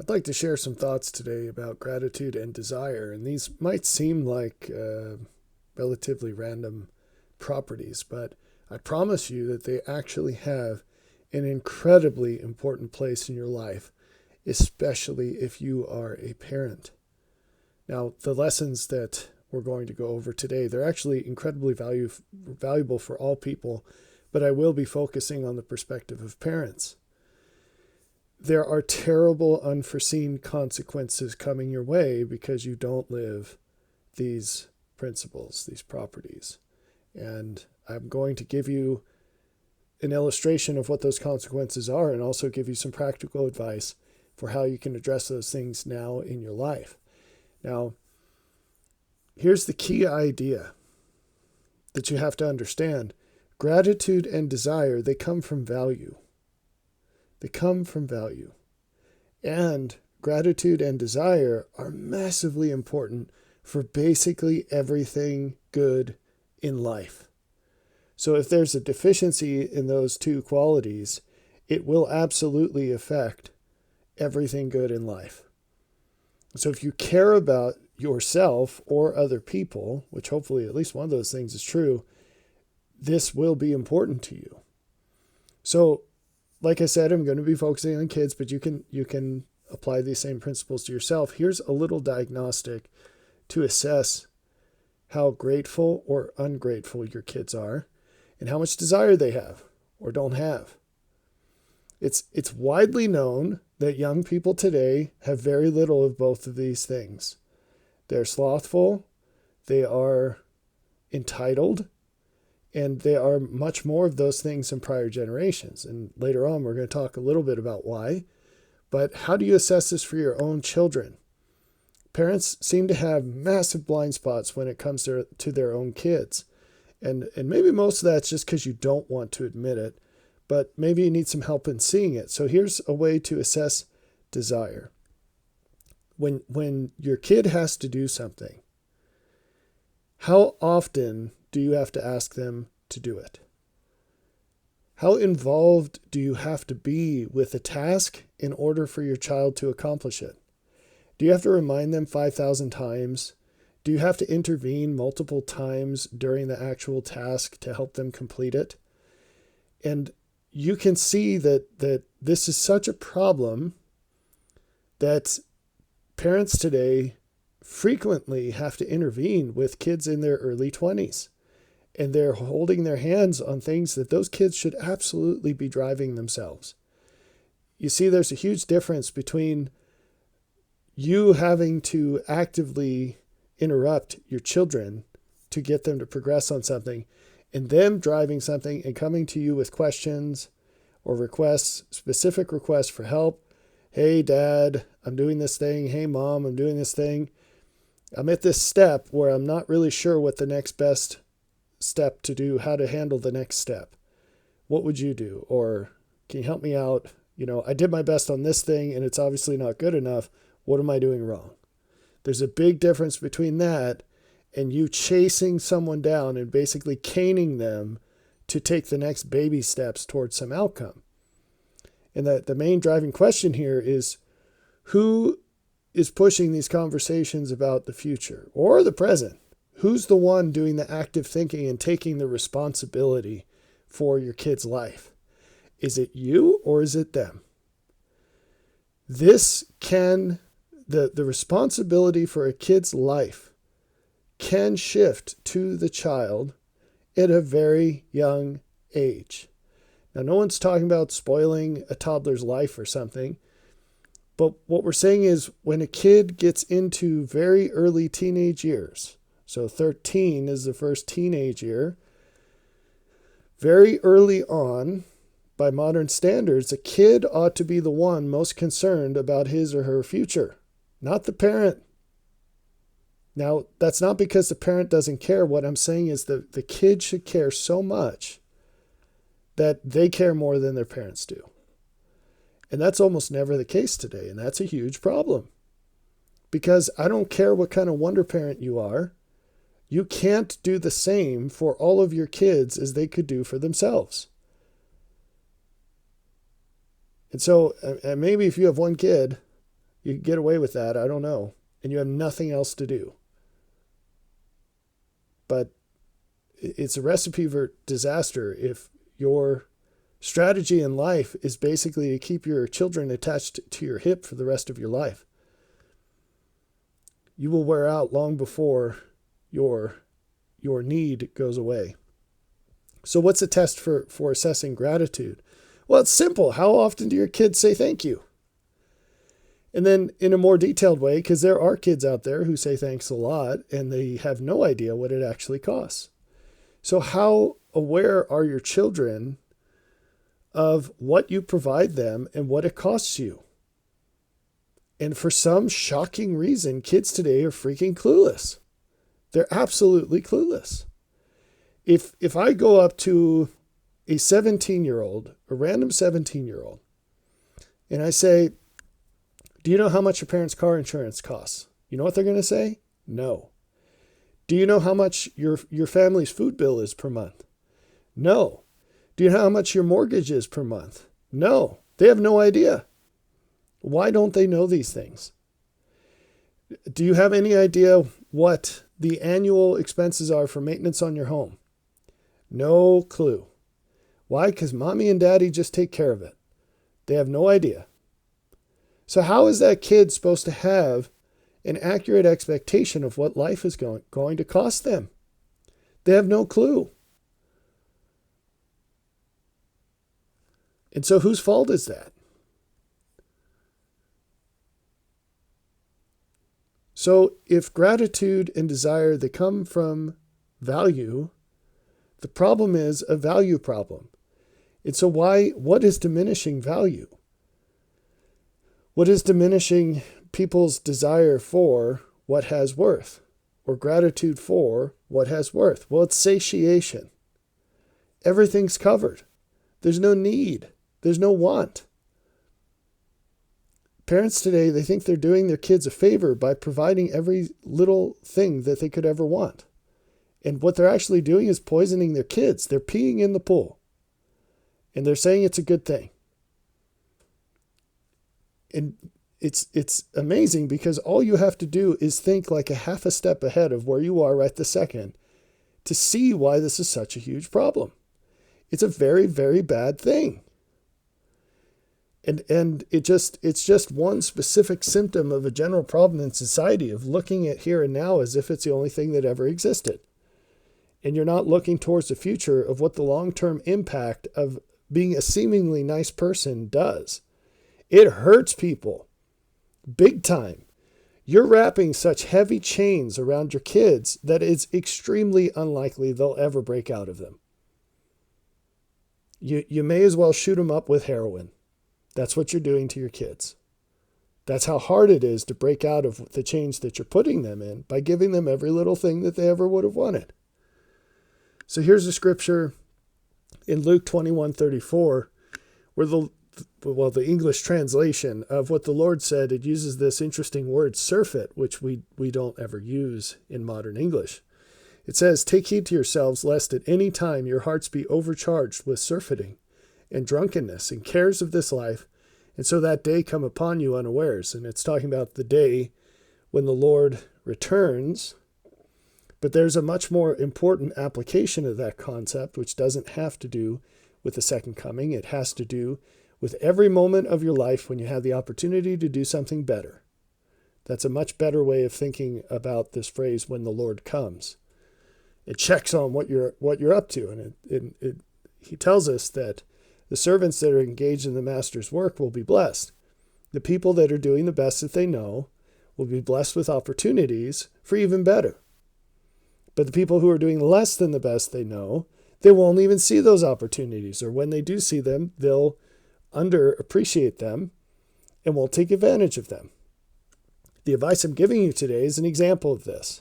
I'd like to share some thoughts today about gratitude and desire, and these might seem like relatively random properties, but I promise you that they actually have an incredibly important place in your life, especially if you are a parent. Now, the lessons that we're going to go over today, they're actually incredibly valuable for all people, but I will be focusing on the perspective of parents. There are terrible unforeseen consequences coming your way because you don't live these principles, these properties. And I'm going to give you an illustration of what those consequences are and also give you some practical advice for how you can address those things now in your life. Now, here's the key idea that you have to understand. Gratitude and desire, they come from value. They come from value. And gratitude and desire are massively important for basically everything good in life. So if there's a deficiency in those two qualities, it will absolutely affect everything good in life. So if you care about yourself or other people, which hopefully at least one of those things is true, this will be important to you. So like I said, I'm going to be focusing on kids, but you can apply these same principles to yourself. Here's a little diagnostic to assess how grateful or ungrateful your kids are and how much desire they have or don't have. It's widely known that young people today have very little of both of these things. They're slothful, they are entitled, and they are much more of those things in prior generations. And later on, we're going to talk a little bit about why. But how do you assess this for your own children? Parents seem to have massive blind spots when it comes to their own kids. And maybe most of that's just because you don't want to admit it, but maybe you need some help in seeing it. So here's a way to assess desire. When your kid has to do something, how often do you have to ask them to do it? How involved do you have to be with a task in order for your child to accomplish it? Do you have to remind them 5,000 times? Do you have to intervene multiple times during the actual task to help them complete it? And you can see that this is such a problem that parents today frequently have to intervene with kids in their early 20s. And they're holding their hands on things that those kids should absolutely be driving themselves. You see, there's a huge difference between you having to actively interrupt your children to get them to progress on something and them driving something and coming to you with questions or requests, specific requests for help. Hey, Dad, I'm doing this thing. Hey, Mom, I'm doing this thing. I'm at this step where I'm not really sure what the next best step to do, how to handle the next step. What would you do? Or can you help me out? I did my best on this thing and it's obviously not good enough. What am I doing wrong? There's a big difference between that and you chasing someone down and basically caning them to take the next baby steps towards some outcome. And the main driving question here is, who is pushing these conversations about the future or the present? Who's the one doing the active thinking and taking the responsibility for your kid's life? Is it you or is it them? The responsibility for a kid's life can shift to the child at a very young age. Now, no one's talking about spoiling a toddler's life or something, but what we're saying is when a kid gets into very early teenage years, so 13 is the first teenage year, very early on, by modern standards, a kid ought to be the one most concerned about his or her future, not the parent. Now, that's not because the parent doesn't care. What I'm saying is that the kid should care so much that they care more than their parents do. And that's almost never the case today. And that's a huge problem. Because I don't care what kind of wonder parent you are, you can't do the same for all of your kids as they could do for themselves. And so maybe if you have one kid, You get away with that, I don't know. And you have nothing else to do. But it's a recipe for disaster if your strategy in life is basically to keep your children attached to your hip for the rest of your life. You will wear out long before your need goes away. So what's the test for assessing gratitude? Well, it's simple. How often do your kids say thank you? And then in a more detailed way, because there are kids out there who say thanks a lot and they have no idea what it actually costs. So how aware are your children of what you provide them and what it costs you? And for some shocking reason, kids today are freaking clueless. They're absolutely clueless. If I go up to a 17-year-old, a random 17-year-old, and I say, do you know how much your parents' car insurance costs? You know what they're going to say? No. Do you know how much your family's food bill is per month? No. Do you know how much your mortgage is per month? No. They have no idea. Why don't they know these things? Do you have any idea what the annual expenses are for maintenance on your home? No clue. Why? Because mommy and daddy just take care of it. They have no idea. So how is that kid supposed to have an accurate expectation of what life is going to cost them? They have no clue. And so whose fault is that? So if gratitude and desire, they come from value, the problem is a value problem. And so what is diminishing value? What is diminishing people's desire for what has worth, or gratitude for what has worth? Well, it's satiation. Everything's covered. There's no need. There's no want. Parents today, they think they're doing their kids a favor by providing every little thing that they could ever want. And what they're actually doing is poisoning their kids. They're peeing in the pool. And they're saying it's a good thing. And it's amazing because all you have to do is think like a half a step ahead of where you are right this second to see why this is such a huge problem. It's a very, very bad thing. And it's just one specific symptom of a general problem in society of looking at here and now as if it's the only thing that ever existed. And you're not looking towards the future of what the long-term impact of being a seemingly nice person does. It hurts people big time. You're wrapping such heavy chains around your kids that it's extremely unlikely they'll ever break out of them. You may as well shoot them up with heroin. That's what you're doing to your kids. That's how hard it is to break out of the chains that you're putting them in by giving them every little thing that they ever would have wanted. So here's a scripture in Luke 21:34, where the English translation of what the Lord said, it uses this interesting word, surfeit, which we don't ever use in modern English. It says, "Take heed to yourselves, lest at any time your hearts be overcharged with surfeiting and drunkenness and cares of this life, and so that day come upon you unawares." And it's talking about the day when the Lord returns. But there's a much more important application of that concept, which doesn't have to do with the second coming. It has to do with every moment of your life when you have the opportunity to do something better. That's a much better way of thinking about this phrase, when the Lord comes. It checks on what you're up to. And he tells us that the servants that are engaged in the master's work will be blessed. The people that are doing the best that they know will be blessed with opportunities for even better. But the people who are doing less than the best they know, they won't even see those opportunities. Or when they do see them, they'll underappreciate them and won't take advantage of them. The advice I'm giving you today is an example of this.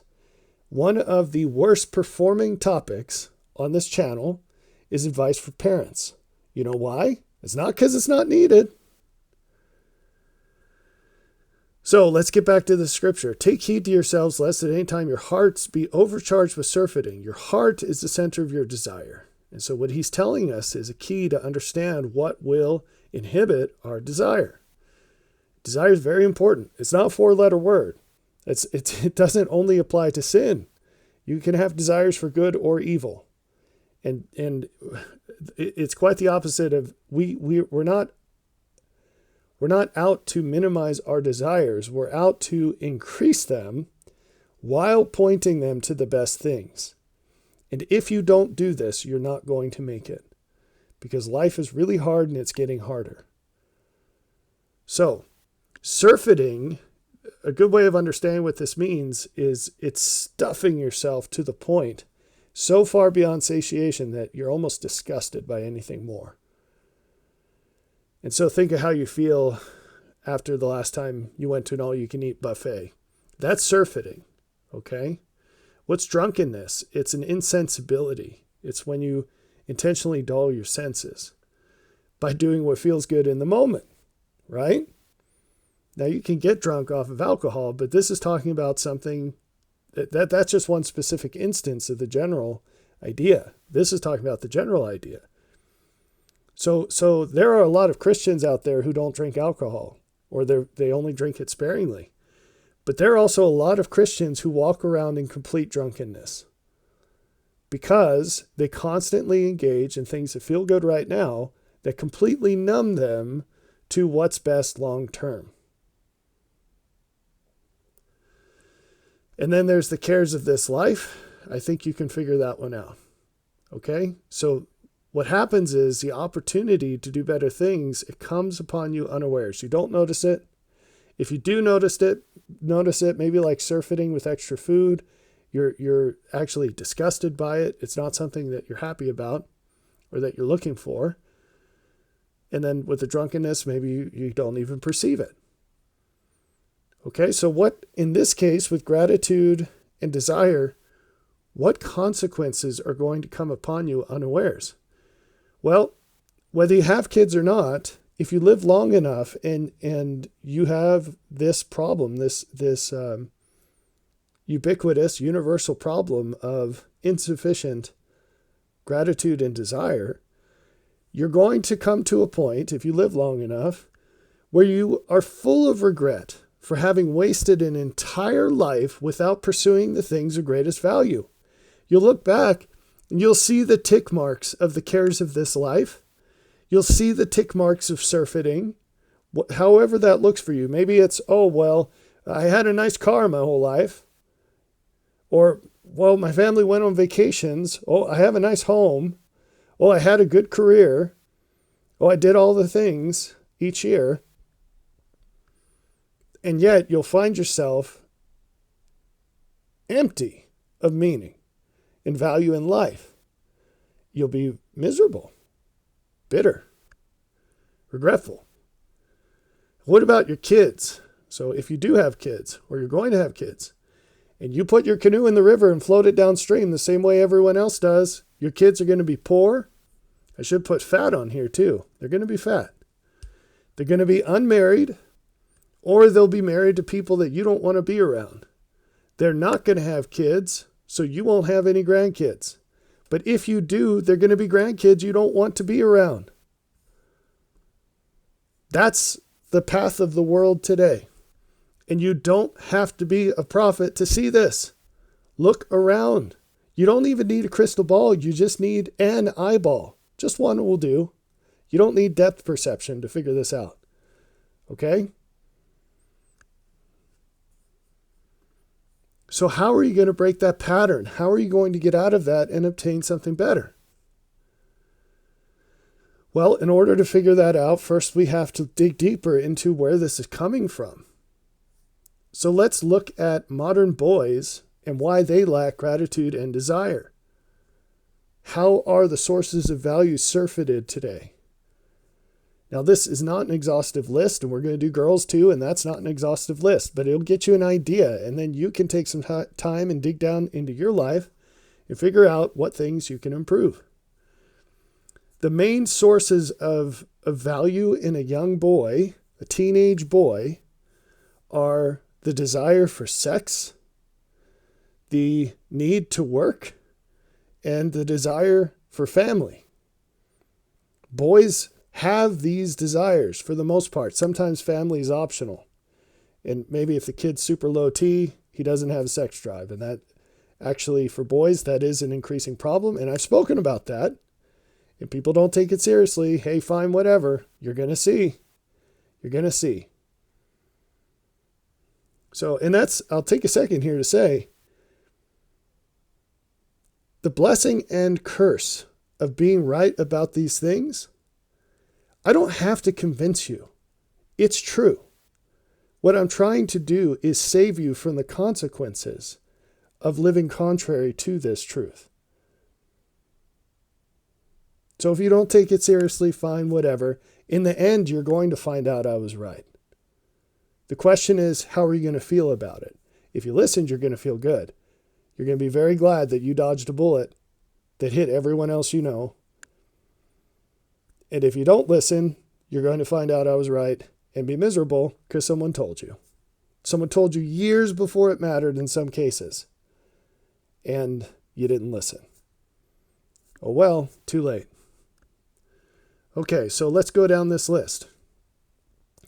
One of the worst performing topics on this channel is advice for parents. You know why? It's not because it's not needed. So let's get back to the scripture. Take heed to yourselves, lest at any time your hearts be overcharged with surfeiting. Your heart is the center of your desire. And so what he's telling us is a key to understand what will inhibit our desire. Desire is very important. It's not a four-letter word. It doesn't only apply to sin. You can have desires for good or evil. And it's quite the opposite of we're not out to minimize our desires. We're out to increase them while pointing them to the best things. And if you don't do this, you're not going to make it, because life is really hard and it's getting harder. So, surfeiting, a good way of understanding what this means is it's stuffing yourself to the point so far beyond satiation that you're almost disgusted by anything more. And so think of how you feel after the last time you went to an all-you-can-eat buffet. That's surfeiting, okay? What's drunkenness? It's an insensibility. It's when you intentionally dull your senses by doing what feels good in the moment, right? Now, you can get drunk off of alcohol, but this is talking about something that's just one specific instance of the general idea. This is talking about the general idea. So there are a lot of Christians out there who don't drink alcohol, or they only drink it sparingly. But there are also a lot of Christians who walk around in complete drunkenness because they constantly engage in things that feel good right now that completely numb them to what's best long term. And then there's the cares of this life. I think you can figure that one out. Okay? So what happens is the opportunity to do better things, it comes upon you unawares. You don't notice it. If you do notice it, maybe like surfeiting with extra food, you're actually disgusted by it. It's not something that you're happy about or that you're looking for. And then with the drunkenness, maybe you don't even perceive it. Okay, so what, in this case, with gratitude and desire, what consequences are going to come upon you unawares? Well, whether you have kids or not, if you live long enough and you have this problem, this ubiquitous, universal problem of insufficient gratitude and desire, you're going to come to a point, if you live long enough, where you are full of regret for having wasted an entire life without pursuing the things of greatest value. You'll look back and you'll see the tick marks of the cares of this life. You'll see the tick marks of surfeiting, however that looks for you. Maybe it's, oh, well, I had a nice car my whole life. Or, well, my family went on vacations. Oh, I have a nice home. Oh, I had a good career. Oh, I did all the things each year. And yet you'll find yourself empty of meaning and value in life. You'll be miserable, bitter, regretful. What about your kids? So if you do have kids, or you're going to have kids, and you put your canoe in the river and float it downstream the same way everyone else does, your kids are going to be poor. I should put fat on here too. They're going to be fat. They're going to be unmarried, or they'll be married to people that you don't want to be around. They're not going to have kids, so you won't have any grandkids. But if you do, they're going to be grandkids you don't want to be around. That's the path of the world today. And you don't have to be a prophet to see this. Look around. You don't even need a crystal ball. You just need an eyeball. Just one will do. You don't need depth perception to figure this out. Okay? So how are you going to break that pattern? How are you going to get out of that and obtain something better? Well, in order to figure that out, first we have to dig deeper into where this is coming from. So let's look at modern boys and why they lack gratitude and desire. How are the sources of value surfeited today? Now, this is not an exhaustive list, and we're going to do girls too, and that's not an exhaustive list, but it'll get you an idea, and then you can take some time and dig down into your life and figure out what things you can improve. The main sources of value in a young boy, a teenage boy, are the desire for sex, the need to work, and the desire for family. Boys have these desires for the most part. Sometimes family is optional. And maybe if the kid's super low T, he doesn't have a sex drive. And that actually, for boys, that is an increasing problem. And I've spoken about that. And people don't take it seriously. Hey, fine, whatever. You're going to see. You're going to see. So, and I'll take a second here to say, the blessing and curse of being right about these things, I don't have to convince you. It's true. What I'm trying to do is save you from the consequences of living contrary to this truth. So if you don't take it seriously, fine, whatever. In the end, you're going to find out I was right. The question is, how are you going to feel about it? If you listened, you're going to feel good. You're going to be very glad that you dodged a bullet that hit everyone else you know. And if you don't listen, you're going to find out I was right and be miserable because someone told you. Someone told you years before it mattered in some cases. And you didn't listen. Oh well, too late. Okay, so let's go down this list.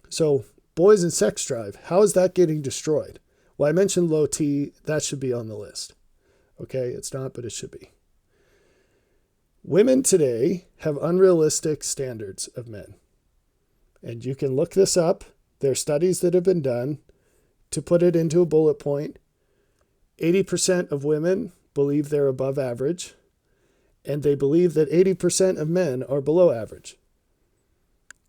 So, boys and sex drive, how is that getting destroyed? Well, I mentioned low T, that should be on the list. Okay, it's not, but it should be. Women today have unrealistic standards of men. And you can look this up. There are studies that have been done. To put it into a bullet point, 80% of women believe they're above average, and they believe that 80% of men are below average.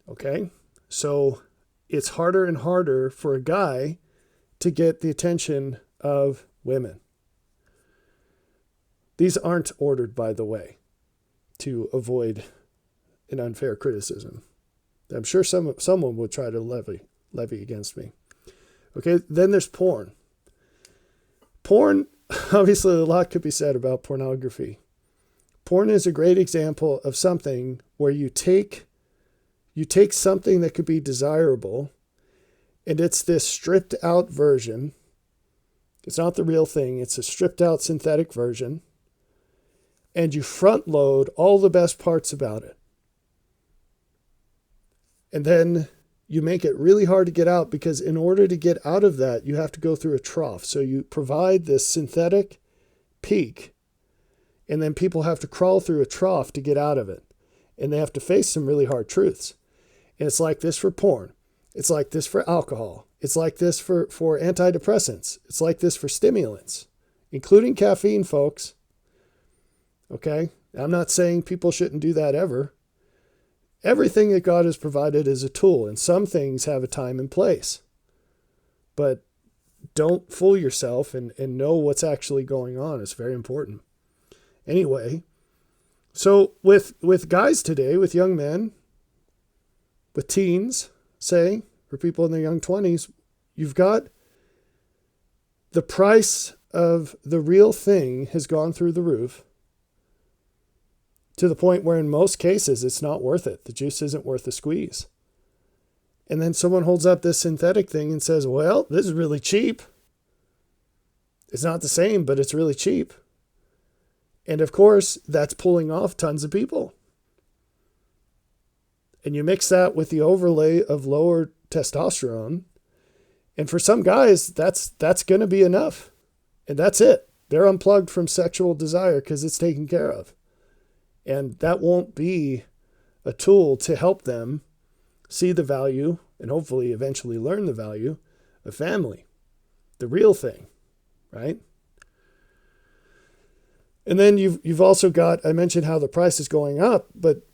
Okay? So it's harder and harder for a guy to get the attention of women. These aren't ordered, by the way, to avoid an unfair criticism. I'm sure someone would try to levy against me. Okay, then there's porn. Porn, obviously a lot could be said about pornography. Porn is a great example of something where you take something that could be desirable, and it's this stripped out version. It's not the real thing. It's a stripped out synthetic version. And you front load all the best parts about it. And then you make it really hard to get out, because in order to get out of that, you have to go through a trough. So you provide this synthetic peak, and then people have to crawl through a trough to get out of it. And they have to face some really hard truths. And it's like this for porn. It's like this for alcohol. It's like this for antidepressants. It's like this for stimulants, including caffeine, folks. Okay? I'm not saying people shouldn't do that ever. Everything that God has provided is a tool, and some things have a time and place. But don't fool yourself and know what's actually going on. It's very important. Anyway, so with guys today, with young men, with teens, say, for people in their young 20s, you've got the price of the real thing has gone through the roof, to the point where in most cases it's not worth it. The juice isn't worth the squeeze. And then someone holds up this synthetic thing and says, well, this is really cheap. It's not the same, but it's really cheap. And of course, that's pulling off tons of people. And you mix that with the overlay of lower testosterone. And for some guys, that's going to be enough. And that's it. They're unplugged from sexual desire because it's taken care of. And that won't be a tool to help them see the value and hopefully eventually learn the value of family, the real thing, right? And then you've also got, I mentioned how the price is going up, but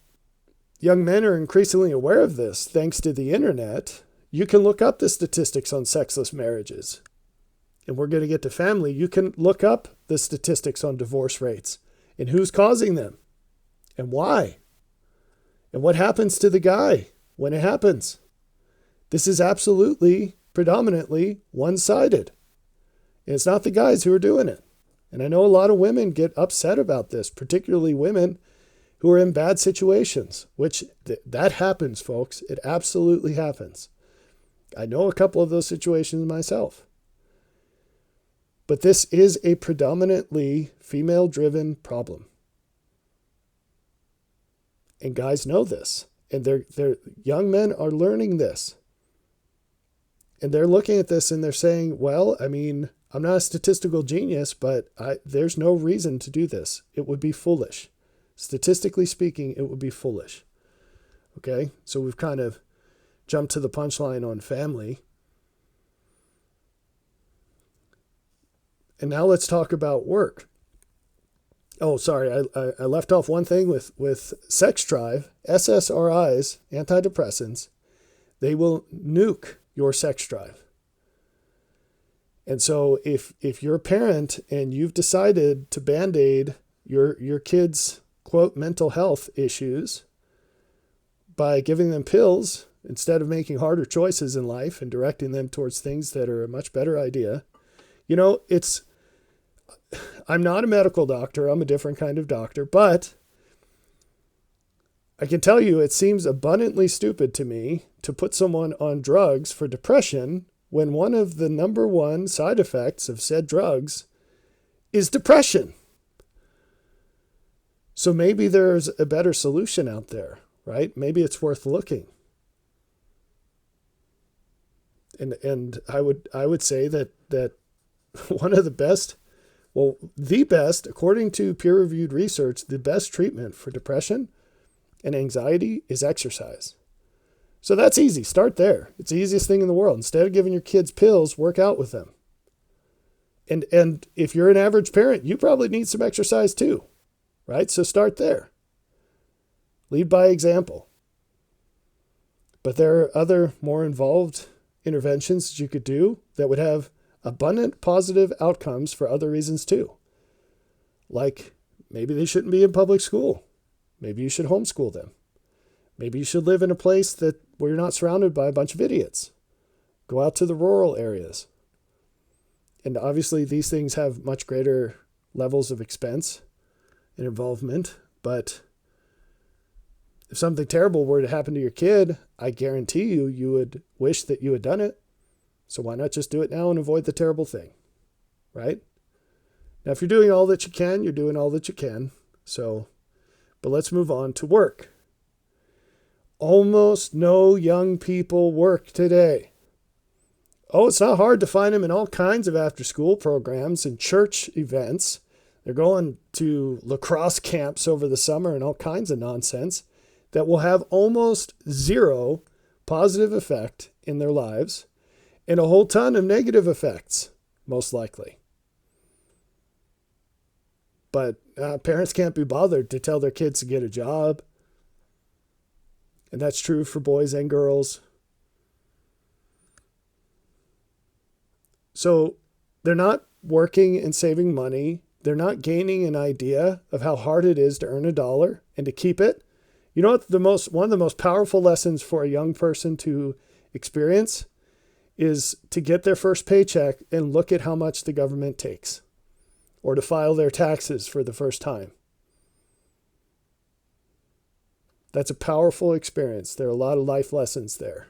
young men are increasingly aware of this thanks to the internet. You can look up the statistics on sexless marriages. And we're going to get to family. You can look up the statistics on divorce rates and who's causing them. And why? And what happens to the guy when it happens? This is absolutely, predominantly one-sided. And it's not the guys who are doing it. And I know a lot of women get upset about this, particularly women who are in bad situations, which that happens, folks. It absolutely happens. I know a couple of those situations myself. But this is a predominantly female-driven problem. And guys know this. And they're young men are learning this. And they're looking at this and they're saying, well, I mean, I'm not a statistical genius, but there's no reason to do this. It would be foolish. Statistically speaking, it would be foolish. Okay? So we've kind of jumped to the punchline on family. And now let's talk about work. Oh, sorry, I left off one thing with sex drive, SSRIs, antidepressants. They will nuke your sex drive. And so if you're a parent and you've decided to band-aid your kids' quote mental health issues by giving them pills instead of making harder choices in life and directing them towards things that are a much better idea, I'm not a medical doctor. I'm a different kind of doctor, but I can tell you it seems abundantly stupid to me to put someone on drugs for depression when one of the number one side effects of said drugs is depression. So maybe there's a better solution out there, right? Maybe it's worth looking. And I would say that one of the best, according to peer-reviewed research, the best treatment for depression and anxiety is exercise. So that's easy. Start there. It's the easiest thing in the world. Instead of giving your kids pills, work out with them. And if you're an average parent, you probably need some exercise too, right? So start there. Lead by example. But there are other more involved interventions that you could do that would have abundant positive outcomes for other reasons too. Like maybe they shouldn't be in public school. Maybe you should homeschool them. Maybe you should live in a place where you're not surrounded by a bunch of idiots. Go out to the rural areas. And obviously these things have much greater levels of expense and involvement, but if something terrible were to happen to your kid, I guarantee you would wish that you had done it. So why not just do it now and avoid the terrible thing, right? Now, if you're doing all that you can, you're doing all that you can. But let's move on to work. Almost no young people work today. Oh, it's not hard to find them in all kinds of after-school programs and church events. They're going to lacrosse camps over the summer and all kinds of nonsense that will have almost zero positive effect in their lives and a whole ton of negative effects, most likely. But parents can't be bothered to tell their kids to get a job. And that's true for boys and girls. So they're not working and saving money. They're not gaining an idea of how hard it is to earn $1 and to keep it. You know what one of the most powerful lessons for a young person to experience is to get their first paycheck and look at how much the government takes, or to file their taxes for the first time. That's a powerful experience. There are a lot of life lessons there.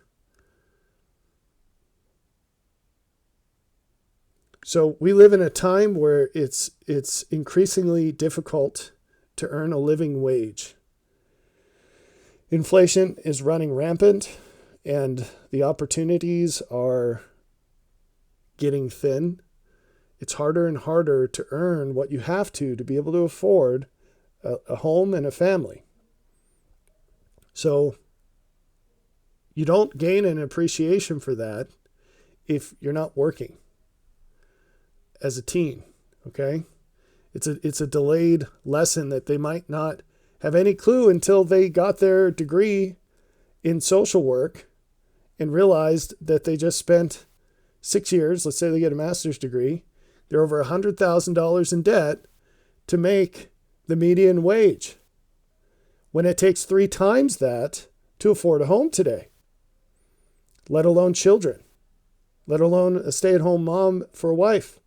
So we live in a time where it's increasingly difficult to earn a living wage. Inflation is running rampant, and the opportunities are getting thin. It's harder and harder to earn what you have to be able to afford a home and a family. So you don't gain an appreciation for that if you're not working as a teen, okay? It's a delayed lesson that they might not have any clue until they got their degree in social work and realized that they just spent 6 years, let's say they get a master's degree, they're over $100,000 in debt to make the median wage, when it takes 3 times that to afford a home today, let alone children, let alone a stay-at-home mom for a wife.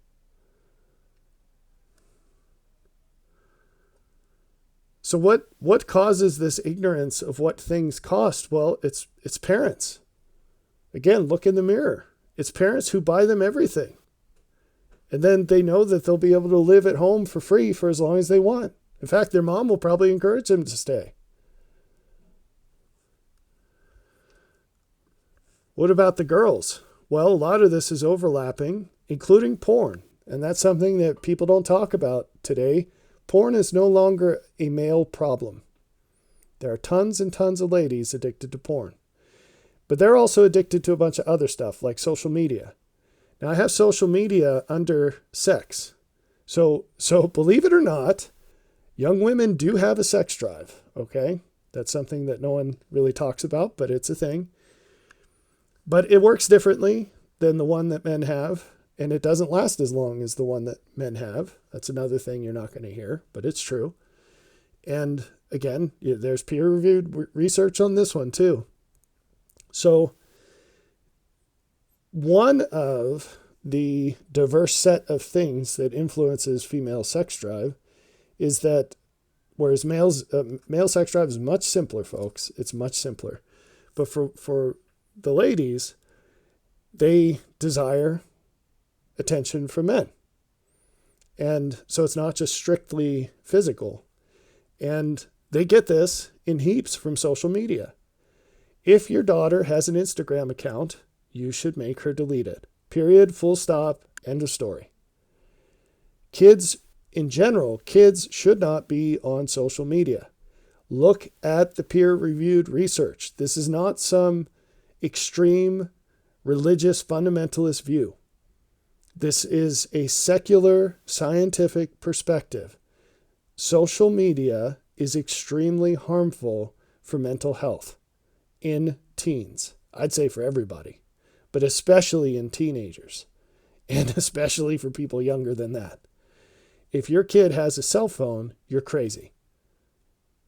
So what causes this ignorance of what things cost? Well, it's parents. Again, look in the mirror. It's parents who buy them everything. And then they know that they'll be able to live at home for free for as long as they want. In fact, their mom will probably encourage them to stay. What about the girls? Well, a lot of this is overlapping, including porn. And that's something that people don't talk about today. Porn is no longer a male problem. There are tons and tons of ladies addicted to porn. But they're also addicted to a bunch of other stuff like social media. Now, I have social media under sex. So believe it or not, young women do have a sex drive, okay? That's something that no one really talks about, but it's a thing. But it works differently than the one that men have, and it doesn't last as long as the one that men have. That's another thing you're not going to hear, but it's true. And again, there's peer-reviewed research on this one too. So one of the diverse set of things that influences female sex drive is that whereas male sex drive is much simpler, folks, it's much simpler. But for the ladies, they desire attention from men. And so it's not just strictly physical. And they get this in heaps from social media. If your daughter has an Instagram account, you should make her delete it. Period, full stop, end of story. Kids, in general, kids should not be on social media. Look at the peer-reviewed research. This is not some extreme religious fundamentalist view. This is a secular scientific perspective. Social media is extremely harmful for mental health in teens. I'd say for everybody, but especially in teenagers, and especially for people younger than that. If your kid has a cell phone, you're crazy.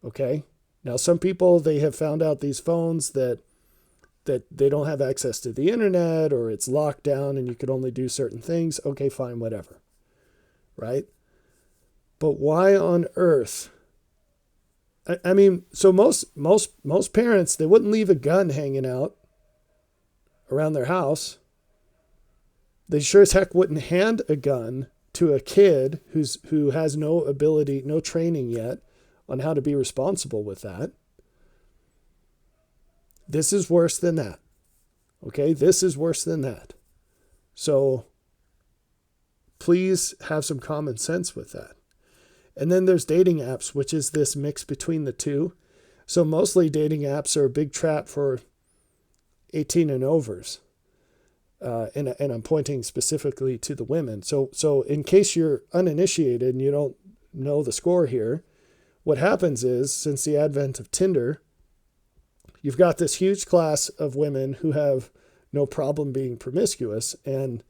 Okay? Now, some people, they have found out these phones that they don't have access to the internet, or it's locked down and you can only do certain things. Okay, fine, whatever. Right? But why on earth? I mean, so most parents, they wouldn't leave a gun hanging out around their house. They sure as heck wouldn't hand a gun to a kid who has no ability, no training yet on how to be responsible with that. This is worse than that. Okay, this is worse than that. So please have some common sense with that. And then there's dating apps, which is this mix between the two. So mostly dating apps are a big trap for 18 and overs. And I'm pointing specifically to the women. So in case you're uninitiated and you don't know the score here, what happens is, since the advent of Tinder, you've got this huge class of women who have no problem being promiscuous. And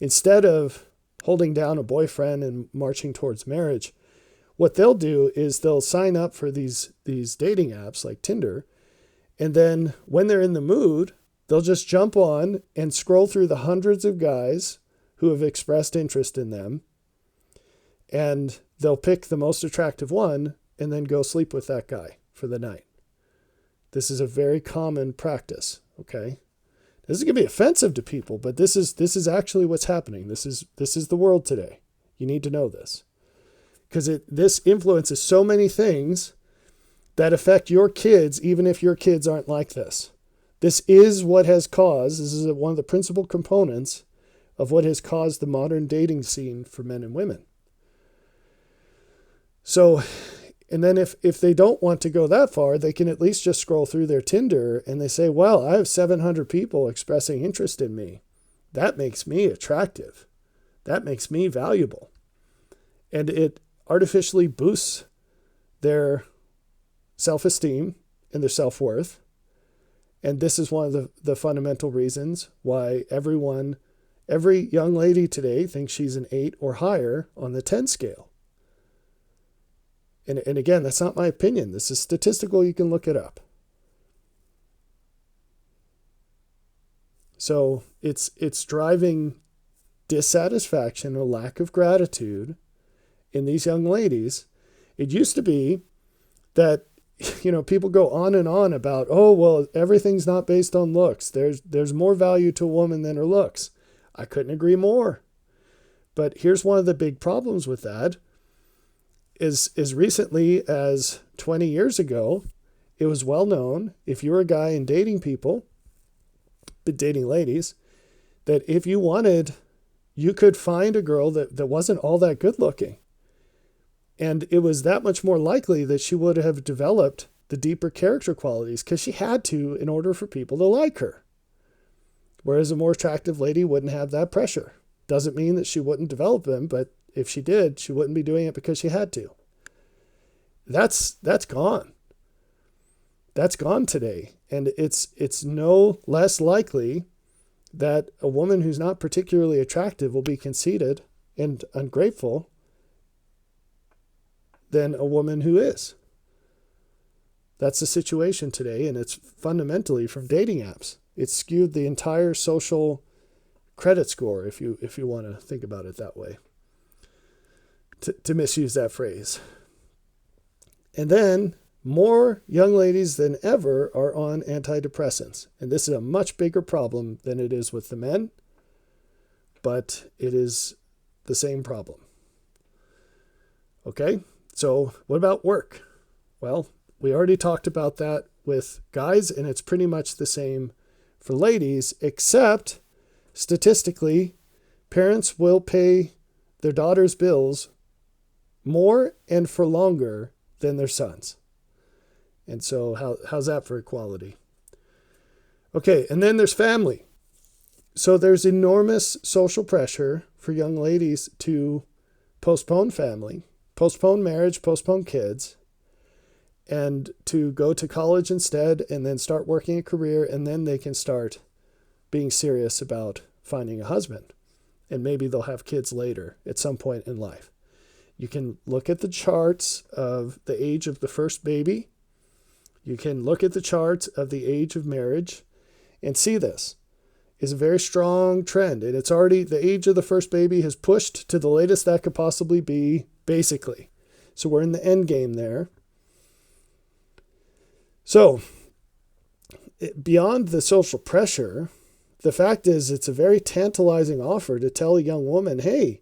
instead of holding down a boyfriend and marching towards marriage, what they'll do is they'll sign up for these dating apps like Tinder. And then when they're in the mood, they'll just jump on and scroll through the hundreds of guys who have expressed interest in them. And they'll pick the most attractive one and then go sleep with that guy for the night. This is a very common practice, okay? This is going to be offensive to people, but this is actually what's happening. This is the world today. You need to know this. Because this influences so many things that affect your kids, even if your kids aren't like this. This is what has caused, this is one of the principal components of what has caused the modern dating scene for men and women. So, and then if they don't want to go that far, they can at least just scroll through their Tinder and they say, well, I have 700 people expressing interest in me. That makes me attractive. That makes me valuable. And it artificially boosts their self-esteem and their self-worth. And this is one of the fundamental reasons why every young lady today thinks she's an 8 or higher on the 10 scale. And again, that's not my opinion. This is statistical. You can look it up. So it's driving dissatisfaction, a lack of gratitude in these young ladies. It used to be that, people go on and on about, oh, well, everything's not based on looks. There's more value to a woman than her looks. I couldn't agree more. But here's one of the big problems with that. As recently as 20 years ago, it was well known, if you're a guy and dating people, been dating ladies, that if you wanted, you could find a girl that wasn't all that good looking. And it was that much more likely that she would have developed the deeper character qualities because she had to in order for people to like her. Whereas a more attractive lady wouldn't have that pressure. Doesn't mean that she wouldn't develop them, but if she did, she wouldn't be doing it because she had to. That's gone. That's gone today. And it's no less likely that a woman who's not particularly attractive will be conceited and ungrateful than a woman who is. That's the situation today, and it's fundamentally from dating apps. It's skewed the entire social credit score, if you want to think about it that way, to misuse that phrase. And then more young ladies than ever are on antidepressants. And this is a much bigger problem than it is with the men, but it is the same problem. Okay, so what about work? Well, we already talked about that with guys, and it's pretty much the same for ladies, except statistically, parents will pay their daughters' bills more and for longer than their sons. And so how's that for equality? Okay, and then there's family. So there's enormous social pressure for young ladies to postpone family, postpone marriage, postpone kids, and to go to college instead and then start working a career, and then they can start being serious about finding a husband. And maybe they'll have kids later at some point in life. You can look at the charts of the age of the first baby. You can look at the charts of the age of marriage and see this is a very strong trend. And it's already, the age of the first baby has pushed to the latest that could possibly be, basically. So we're in the end game there. So beyond the social pressure, the fact is it's a very tantalizing offer to tell a young woman, hey,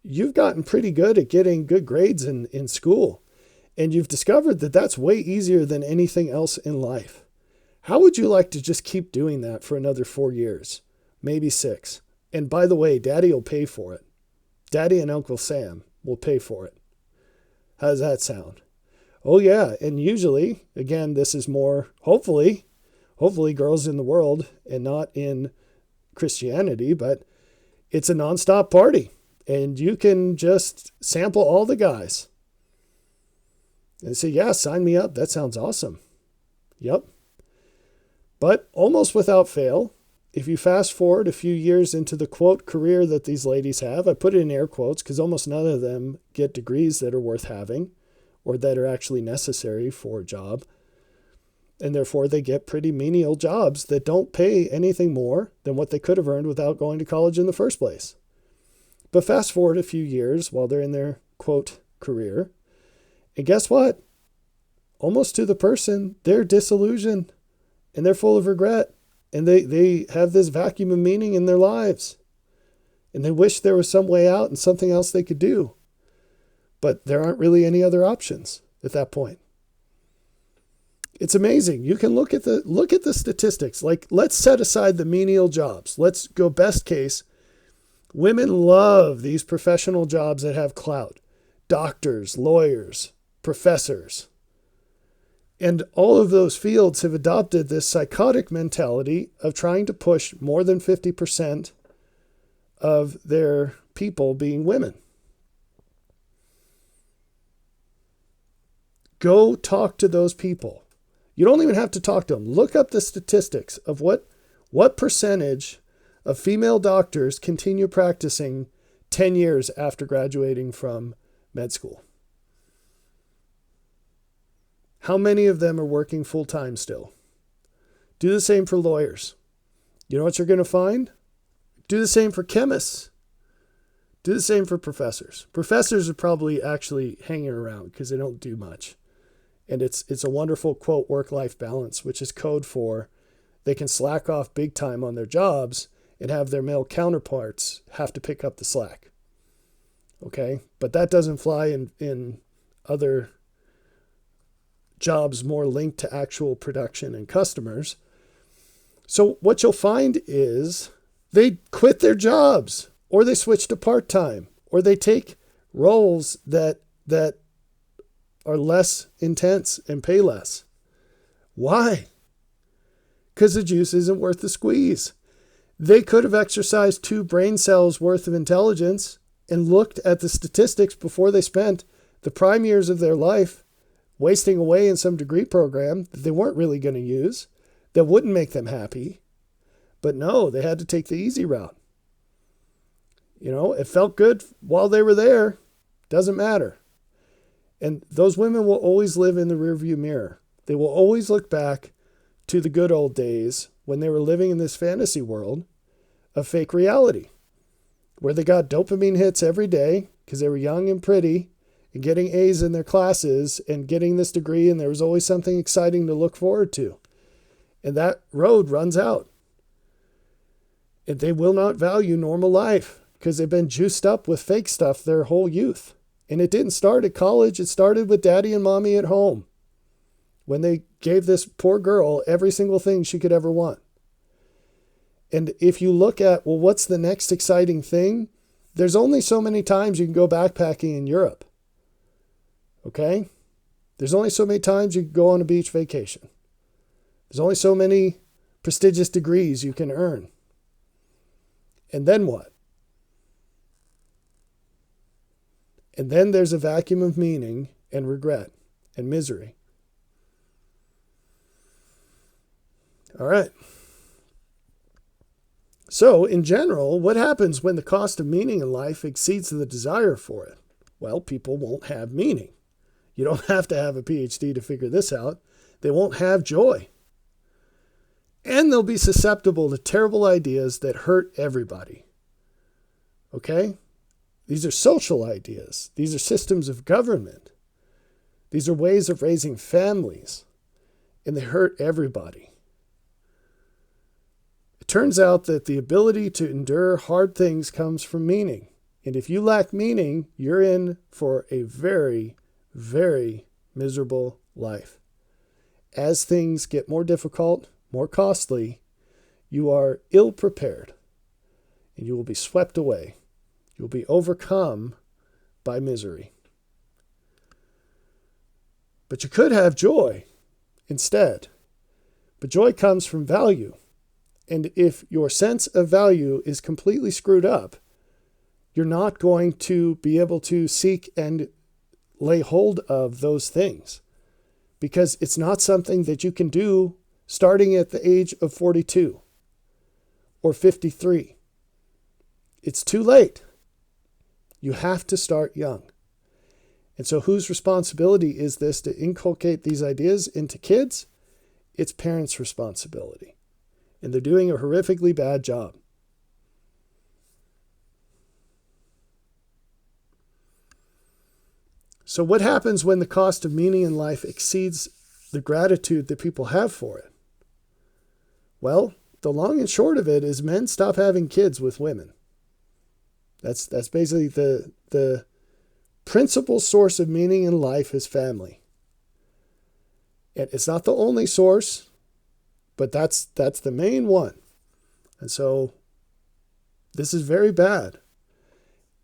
you've gotten pretty good at getting good grades in school. And you've discovered that that's way easier than anything else in life. How would you like to just keep doing that for another 4 years, maybe 6? And by the way, Daddy will pay for it. Daddy and Uncle Sam will pay for it. How does that sound? Oh yeah, and usually, again, this is more, hopefully girls in the world and not in Christianity, but it's a nonstop party. And you can just sample all the guys. And say, yeah, sign me up. That sounds awesome. Yep. But almost without fail, if you fast forward a few years into the quote career that these ladies have, I put it in air quotes because almost none of them get degrees that are worth having or that are actually necessary for a job. And therefore they get pretty menial jobs that don't pay anything more than what they could have earned without going to college in the first place. But fast forward a few years while they're in their quote career, and guess what? Almost to the person, they're disillusioned and they're full of regret. And they have this vacuum of meaning in their lives. And they wish there was some way out and something else they could do. But there aren't really any other options at that point. It's amazing. You can look at the statistics. Like, let's set aside the menial jobs. Let's go best case. Women love these professional jobs that have clout. Doctors, lawyers, professors. And all of those fields have adopted this psychotic mentality of trying to push more than 50% of their people being women. Go talk to those people. You don't even have to talk to them. Look up the statistics of what percentage of female doctors continue practicing 10 years after graduating from med school. How many of them are working full-time still? Do the same for lawyers. You know what you're going to find? Do the same for chemists. Do the same for professors. Professors are probably actually hanging around because they don't do much. And it's a wonderful, quote, work-life balance, which is code for they can slack off big time on their jobs and have their male counterparts have to pick up the slack. Okay? But that doesn't fly in other jobs more linked to actual production and customers. So what you'll find is they quit their jobs, or they switch to part-time, or they take roles that are less intense and pay less. Why? Because the juice isn't worth the squeeze. They could have exercised 2 brain cells worth of intelligence and looked at the statistics before they spent the prime years of their life wasting away in some degree program that they weren't really going to use, that wouldn't make them happy. But no, they had to take the easy route. It felt good while they were there. Doesn't matter. And those women will always live in the rearview mirror. They will always look back to the good old days when they were living in this fantasy world of fake reality, where they got dopamine hits every day because they were young and pretty and getting A's in their classes and getting this degree, and there was always something exciting to look forward to. And that road runs out. And they will not value normal life because they've been juiced up with fake stuff their whole youth. And it didn't start at college. It started with daddy and mommy at home when they gave this poor girl every single thing she could ever want. And if you look at, well, what's the next exciting thing? There's only so many times you can go backpacking in Europe. Okay? There's only so many times you can go on a beach vacation. There's only so many prestigious degrees you can earn. And then what? And then there's a vacuum of meaning and regret and misery. All right. So, in general, what happens when the cost of meaning in life exceeds the desire for it? Well, people won't have meaning. You don't have to have a PhD to figure this out. They won't have joy. And they'll be susceptible to terrible ideas that hurt everybody. Okay? These are social ideas. These are systems of government. These are ways of raising families. And they hurt everybody. It turns out that the ability to endure hard things comes from meaning. And if you lack meaning, you're in for a very, very miserable life. As things get more difficult, more costly, you are ill prepared. And you will be swept away. You'll be overcome by misery. But you could have joy instead. But joy comes from value. And if your sense of value is completely screwed up, you're not going to be able to seek and lay hold of those things. Because it's not something that you can do starting at the age of 42 or 53. It's too late. You have to start young. And so whose responsibility is this to inculcate these ideas into kids? It's parents' responsibility. And they're doing a horrifically bad job. So what happens when the cost of meaning in life exceeds the gratitude that people have for it? Well, the long and short of it is men stop having kids with women. That's basically the principal source of meaning in life is family. And it's not the only source, but that's the main one. And so this is very bad.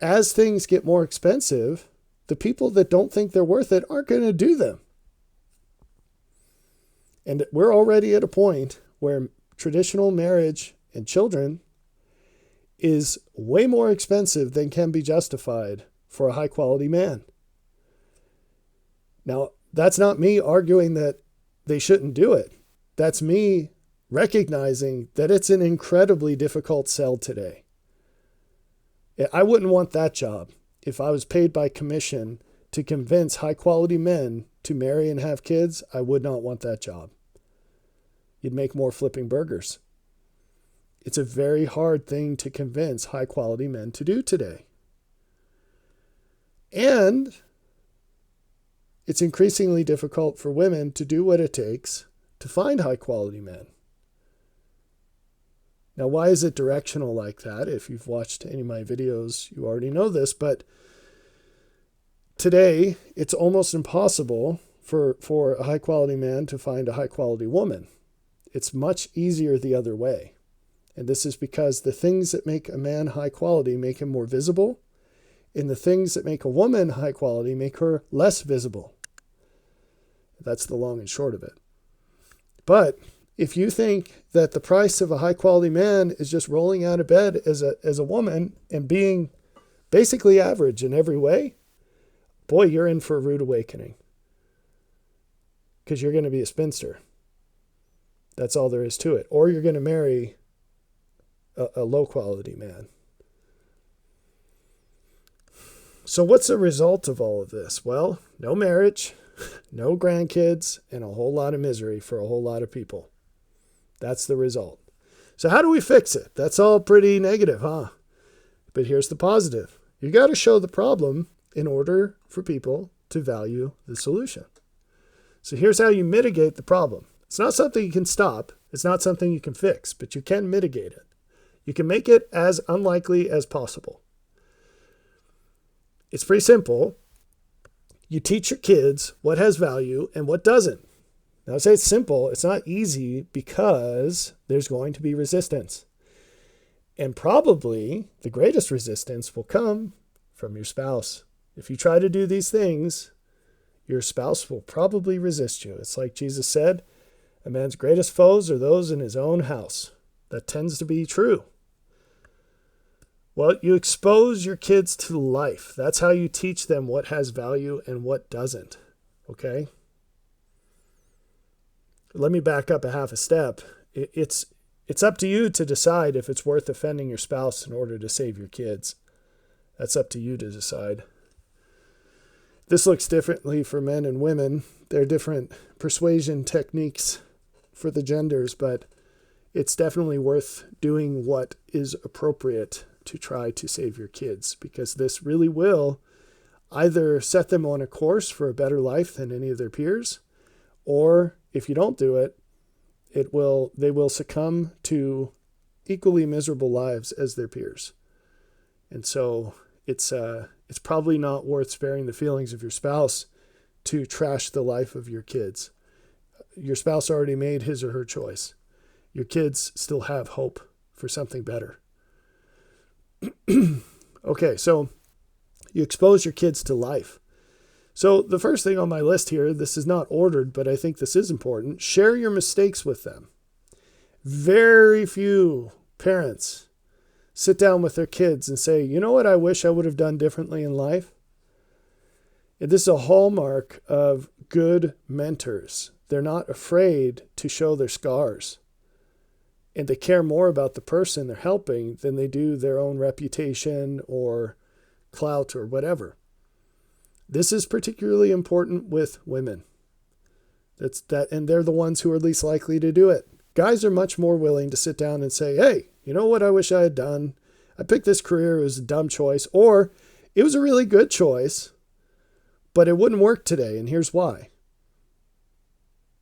As things get more expensive, the people that don't think they're worth it aren't going to do them. And we're already at a point where traditional marriage and children is way more expensive than can be justified for a high quality man. Now, that's not me arguing that they shouldn't do it. That's me recognizing that it's an incredibly difficult sell today. I wouldn't want that job if I was paid by commission to convince high quality men to marry and have kids. I would not want that job. You'd make more flipping burgers. It's a very hard thing to convince high quality men to do today. And it's increasingly difficult for women to do what it takes to find high quality men. Now, why is it directional like that? If you've watched any of my videos, you already know this, but today it's almost impossible for a high quality man to find a high quality woman. It's much easier the other way. And this is because the things that make a man high quality make him more visible, and the things that make a woman high quality make her less visible. That's the long and short of it. But if you think that the price of a high quality man is just rolling out of bed as a woman and being basically average in every way, boy, you're in for a rude awakening. Because you're going to be a spinster. That's all there is to it. Or you're going to marry a low quality man. So what's the result of all of this? Well, no marriage, no grandkids, and a whole lot of misery for a whole lot of people. That's the result. So how do we fix it? That's all pretty negative, huh? But here's the positive. You got to show the problem in order for people to value the solution. So here's how you mitigate the problem. It's not something you can stop. It's not something you can fix, but you can mitigate it. You can make it as unlikely as possible. It's pretty simple. You teach your kids what has value and what doesn't. Now, I say it's simple. It's not easy because there's going to be resistance. And probably the greatest resistance will come from your spouse. If you try to do these things, your spouse will probably resist you. It's like Jesus said, a man's greatest foes are those in his own house. That tends to be true. Well, you expose your kids to life. That's how you teach them what has value and what doesn't. Okay? Let me back up a half a step. It's up to you to decide if it's worth offending your spouse in order to save your kids. That's up to you to decide. This looks differently for men and women. There are different persuasion techniques for the genders, but it's definitely worth doing what is appropriate to try to save your kids, because this really will either set them on a course for a better life than any of their peers, or if you don't do it, they will succumb to equally miserable lives as their peers. And so it's probably not worth sparing the feelings of your spouse to trash the life of your kids. Your spouse already made his or her choice. Your kids still have hope for something better. Okay, so you expose your kids to life. So the first thing on my list here, this is not ordered, but I think this is important. Share your mistakes with them. Very few parents sit down with their kids and say, you know what I wish I would have done differently in life? And this is a hallmark of good mentors. They're not afraid to show their scars. And they care more about the person they're helping than they do their own reputation or clout or whatever. This is particularly important with women. And they're the ones who are least likely to do it. Guys are much more willing to sit down and say, hey, you know what I wish I had done? I picked this career, it was a dumb choice, or it was a really good choice, but it wouldn't work today, and here's why.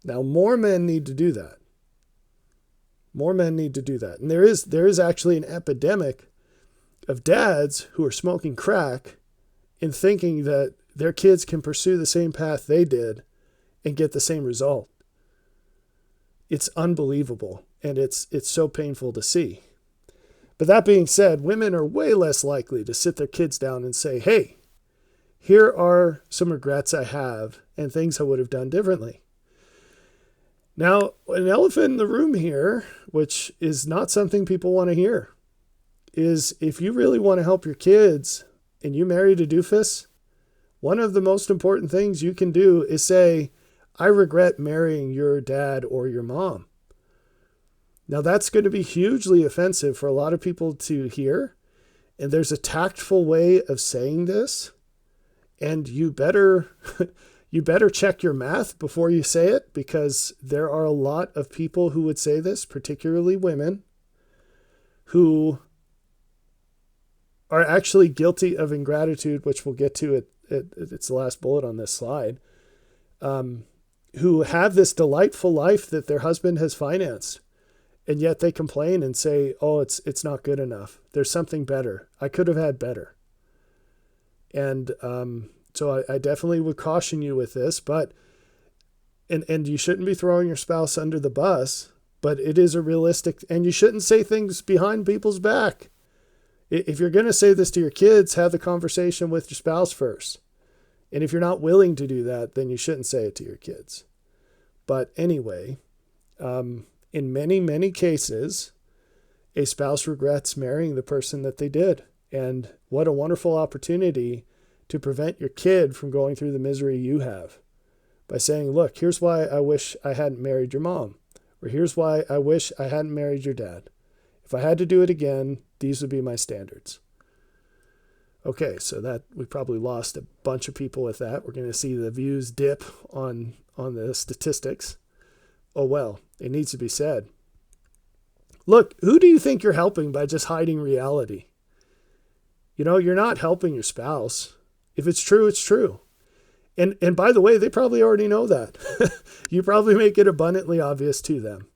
Now, more men need to do that. More men need to do that. And there is actually an epidemic of dads who are smoking crack and thinking that their kids can pursue the same path they did and get the same result. It's unbelievable, and it's so painful to see. But that being said, women are way less likely to sit their kids down and say, hey, here are some regrets I have and things I would have done differently. Now, an elephant in the room here, which is not something people want to hear, is if you really want to help your kids and you married a doofus, one of the most important things you can do is say, I regret marrying your dad or your mom. Now, that's going to be hugely offensive for a lot of people to hear. And there's a tactful way of saying this. And you better check your math before you say it, because there are a lot of people who would say this, particularly women, who are actually guilty of ingratitude, which we'll get to it's the last bullet on this slide, who have this delightful life that their husband has financed. And yet they complain and say, oh, it's not good enough. There's something better. I could have had better. And so I definitely would caution you with this, but and you shouldn't be throwing your spouse under the bus, but it is a realistic, and you shouldn't say things behind people's back. If you're going to say this to your kids, have the conversation with your spouse first. And if you're not willing to do that, then you shouldn't say it to your kids. But anyway, in many, many cases, a spouse regrets marrying the person that they did. And what a wonderful opportunity to prevent your kid from going through the misery you have by saying, look, here's why I wish I hadn't married your mom, or here's why I wish I hadn't married your dad. If I had to do it again, these would be my standards. Okay, so that we probably lost a bunch of people with that. We're going to see the views dip on the statistics. Oh well, it needs to be said. Look, who do you think you're helping by just hiding reality? You're not helping your spouse. If it's true, it's true. And by the way, they probably already know that. You probably make it abundantly obvious to them.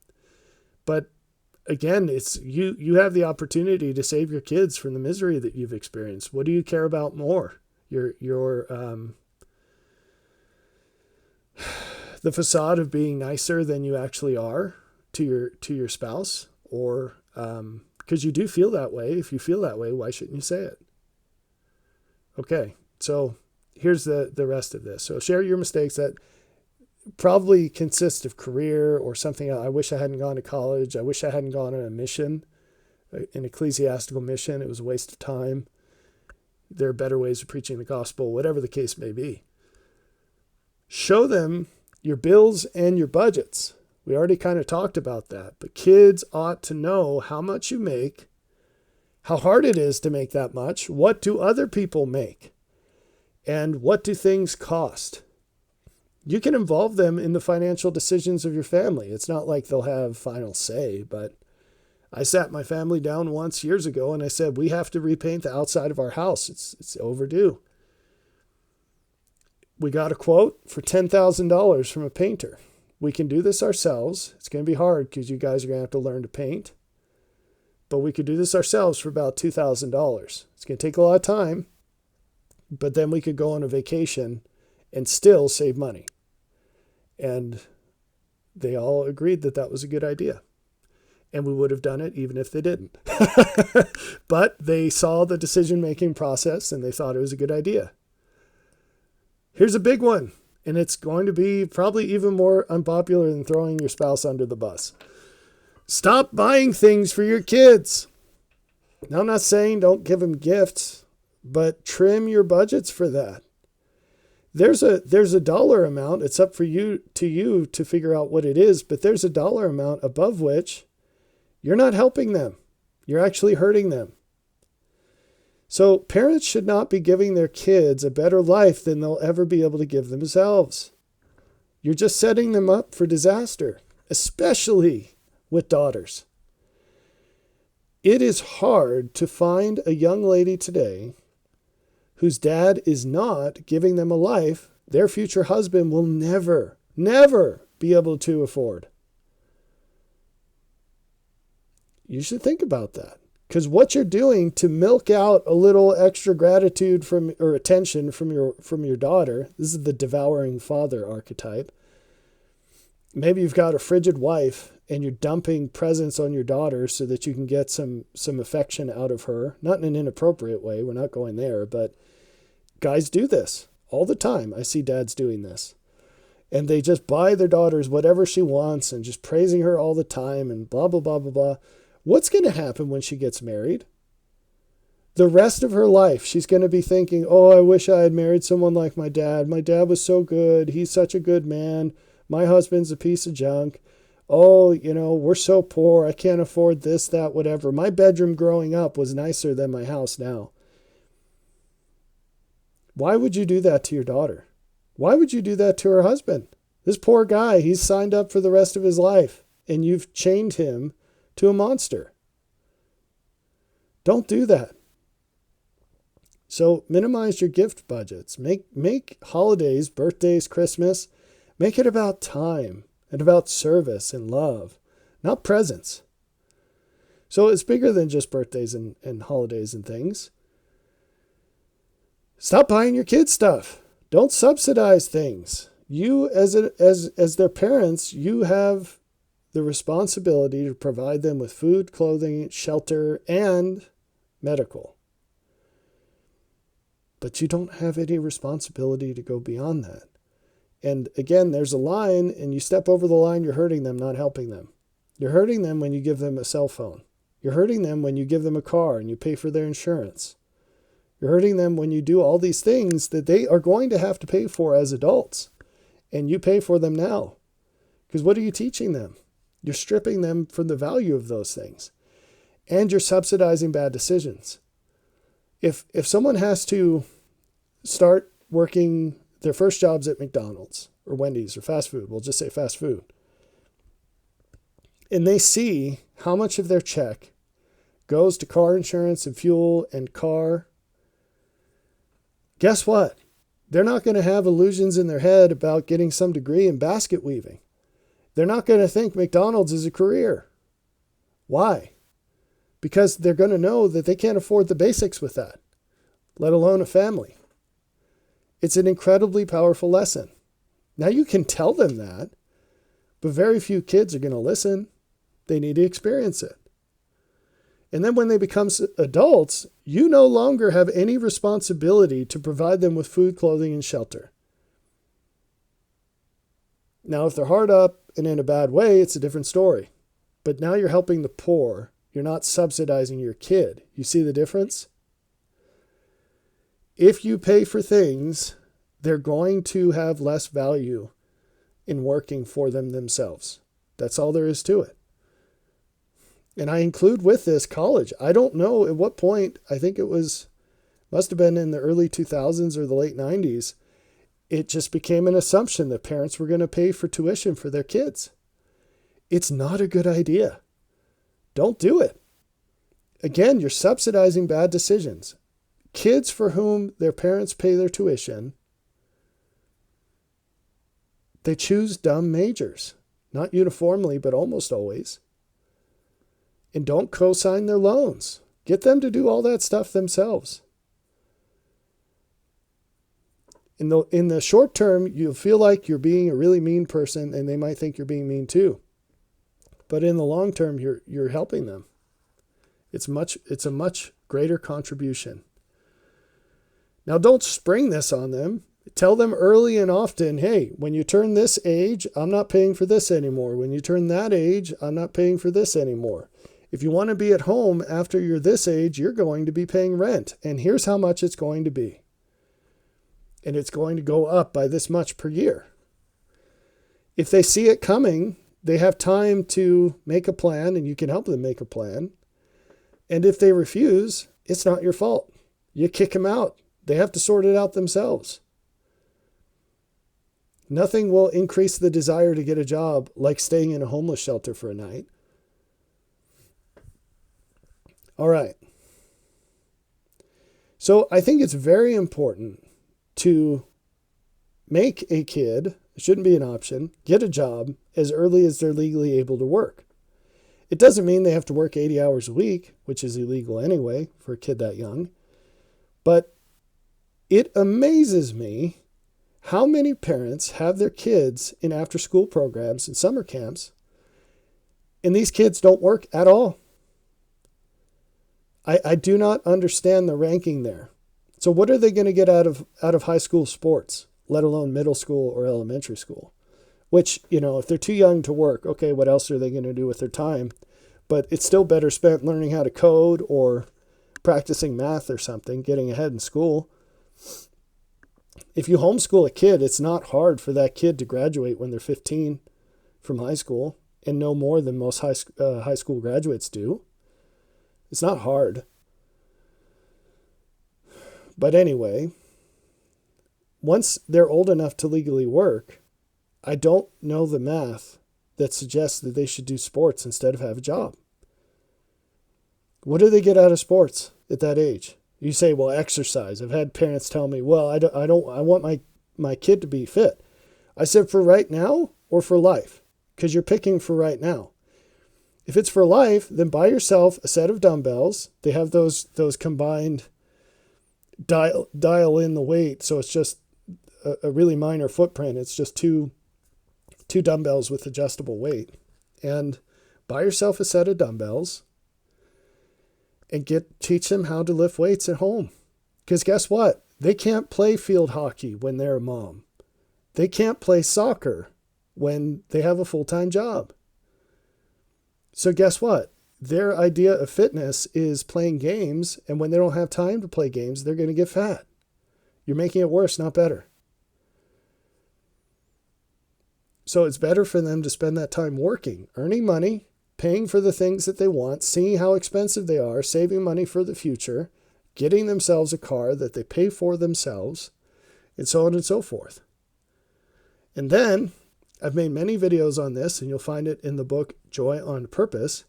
But again, it's you have the opportunity to save your kids from the misery that you've experienced. What do you care about more? The facade of being nicer than you actually are to your spouse, or because you do feel that way. If you feel that way, why shouldn't you say it? Okay, so here's the rest of this. So share your mistakes that probably consist of career or something. I wish I hadn't gone to college. I wish I hadn't gone on a mission, an ecclesiastical mission. It was a waste of time. There are better ways of preaching the gospel, whatever the case may be. Show them your bills and your budgets. We already kind of talked about that, but kids ought to know how much you make, how hard it is to make that much, what do other people make, and what do things cost. You can involve them in the financial decisions of your family. It's not like they'll have final say, but I sat my family down once years ago and I said, we have to repaint the outside of our house. It's overdue. We got a quote for $10,000 from a painter. We can do this ourselves. It's going to be hard because you guys are going to have to learn to paint. But we could do this ourselves for about $2,000. It's going to take a lot of time, but then we could go on a vacation and still save money. And they all agreed that that was a good idea. And we would have done it even if they didn't. But they saw the decision-making process and they thought it was a good idea. Here's a big one, and it's going to be probably even more unpopular than throwing your spouse under the bus. Stop buying things for your kids. Now, I'm not saying don't give them gifts, but trim your budgets for that. There's a dollar amount. It's up for you to figure out what it is, but there's a dollar amount above which you're not helping them. You're actually hurting them. So parents should not be giving their kids a better life than they'll ever be able to give themselves. You're just setting them up for disaster, especially with daughters. It is hard to find a young lady today whose dad is not giving them a life their future husband will never be able to afford. You should think about that. Because what you're doing to milk out a little extra gratitude or attention from your daughter, this is the devouring father archetype. Maybe you've got a frigid wife and you're dumping presents on your daughter so that you can get some affection out of her. Not in an inappropriate way. We're not going there, but guys do this all the time. I see dads doing this. And they just buy their daughters whatever she wants and just praising her all the time and blah, blah, blah, blah, blah. What's going to happen when she gets married? The rest of her life, she's going to be thinking, oh, I wish I had married someone like my dad. My dad was so good. He's such a good man. My husband's a piece of junk. Oh, we're so poor. I can't afford this, that, whatever. My bedroom growing up was nicer than my house now. Why would you do that to your daughter? Why would you do that to her husband? This poor guy, he's signed up for the rest of his life, and you've chained him to a monster. Don't do that. So minimize your gift budgets. Make holidays, birthdays, Christmas, make it about time and about service and love, not presents. So it's bigger than just birthdays and holidays and things. Stop buying your kids stuff. Don't subsidize things. You as their parents, you have the responsibility to provide them with food, clothing, shelter, and medical. But you don't have any responsibility to go beyond that. And again, there's a line, and you step over the line, you're hurting them, not helping them. You're hurting them when you give them a cell phone. You're hurting them when you give them a car and you pay for their insurance. You're hurting them when you do all these things that they are going to have to pay for as adults. And you pay for them now. Because what are you teaching them? You're stripping them from the value of those things. And you're subsidizing bad decisions. If someone has to start working their first jobs at McDonald's or Wendy's or fast food, we'll just say fast food, and they see how much of their check goes to car insurance and fuel and car, guess what? They're not going to have illusions in their head about getting some degree in basket weaving. They're not going to think McDonald's is a career. Why? Because they're going to know that they can't afford the basics with that, let alone a family. It's an incredibly powerful lesson. Now you can tell them that, but very few kids are going to listen. They need to experience it. And then when they become adults, you no longer have any responsibility to provide them with food, clothing, and shelter. Now, if they're hard up and in a bad way, it's a different story. But now you're helping the poor. You're not subsidizing your kid. You see the difference? If you pay for things, they're going to have less value in working for them themselves. That's all there is to it. And I include with this college. I don't know at what point, I think must have been in the early 2000s or the late 90s, it just became an assumption that parents were going to pay for tuition for their kids. It's not a good idea. Don't do it. Again, you're subsidizing bad decisions. Kids for whom their parents pay their tuition, they choose dumb majors. Not uniformly, but almost always. And don't co-sign their loans. Get them to do all that stuff themselves. In the short term, you'll feel like you're being a really mean person, and they might think you're being mean too. But in the long term, you're helping them. It's a much greater contribution. Now, don't spring this on them. Tell them early and often, hey, when you turn this age, I'm not paying for this anymore. When you turn that age, I'm not paying for this anymore. If you want to be at home after you're this age, you're going to be paying rent. And here's how much it's going to be. And it's going to go up by this much per year. If they see it coming, they have time to make a plan, and you can help them make a plan. And if they refuse, it's not your fault. You kick them out. They have to sort it out themselves. Nothing will increase the desire to get a job like staying in a homeless shelter for a night. All right. So I think it's very important to make a kid, it shouldn't be an option, get a job as early as they're legally able to work. It doesn't mean they have to work 80 hours a week, which is illegal anyway for a kid that young. But it amazes me how many parents have their kids in after-school programs and summer camps, and these kids don't work at all. I do not understand the ranking there. So what are they going to get out of high school sports, let alone middle school or elementary school? Which, if they're too young to work, okay, what else are they going to do with their time? But it's still better spent learning how to code or practicing math or something, getting ahead in school. If you homeschool a kid, it's not hard for that kid to graduate when they're 15 from high school and know more than most high school graduates do. It's not hard. But anyway, once they're old enough to legally work, I don't know the math that suggests that they should do sports instead of have a job. What do they get out of sports at that age? You say, well, exercise. I've had parents tell me, well, I want my kid to be fit. I said, for right now or for life? Because you're picking for right now. If it's for life, then buy yourself a set of dumbbells. They have those combined dial in the weight, so it's just a really minor footprint. It's just two dumbbells with adjustable weight, and buy yourself a set of dumbbells and teach them how to lift weights at home. Because guess what? They can't play field hockey when they're a mom. They can't play soccer when they have a full-time job. So guess what? Their idea of fitness is playing games, and when they don't have time to play games, they're going to get fat. You're making it worse, not better. So it's better for them to spend that time working, earning money, paying for the things that they want, seeing how expensive they are, saving money for the future, getting themselves a car that they pay for themselves, and so on and so forth. And then, I've made many videos on this, and you'll find it in the book, Joy on Purpose.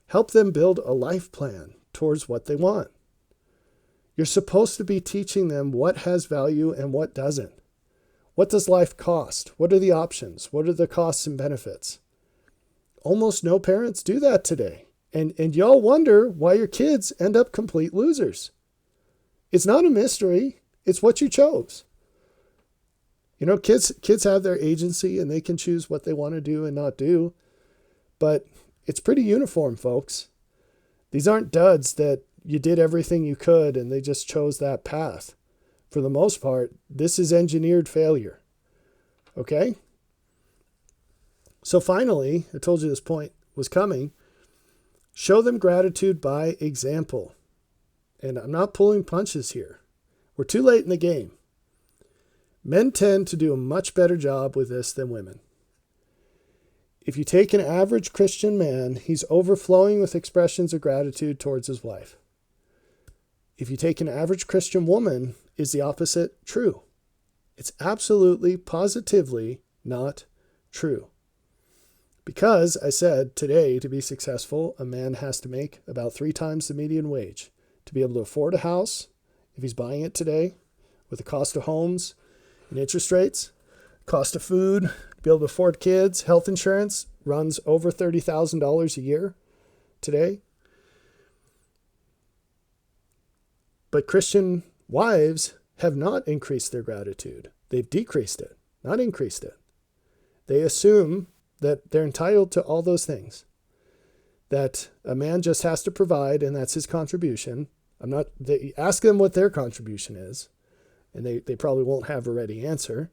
Help them build a life plan towards what they want. You're supposed to be teaching them what has value and what doesn't. What does life cost? What are the options? What are the costs and benefits? Almost no parents do that today. And y'all wonder why your kids end up complete losers. It's not a mystery. It's what you chose. You know, kids have their agency and they can choose what they want to do and not do. But it's pretty uniform, folks. These aren't duds that you did everything you could and they just chose that path. For the most part, this is engineered failure. Okay? So finally, I told you this point was coming. Show them gratitude by example. And I'm not pulling punches here. We're too late in the game. Men tend to do a much better job with this than women. If you take an average Christian man, he's overflowing with expressions of gratitude towards his wife. If you take an average Christian woman, is the opposite true? It's absolutely, positively not true. Because I said today, to be successful, a man has to make about 3 times the median wage to be able to afford a house, if he's buying it today, with the cost of homes and interest rates, cost of food, be able to afford kids, health insurance runs over $30,000 a year today. But Christian wives have not increased their gratitude. They've decreased it, not increased it. They assume that they're entitled to all those things, that a man just has to provide and that's his contribution. Ask them what their contribution is, and they probably won't have a ready answer,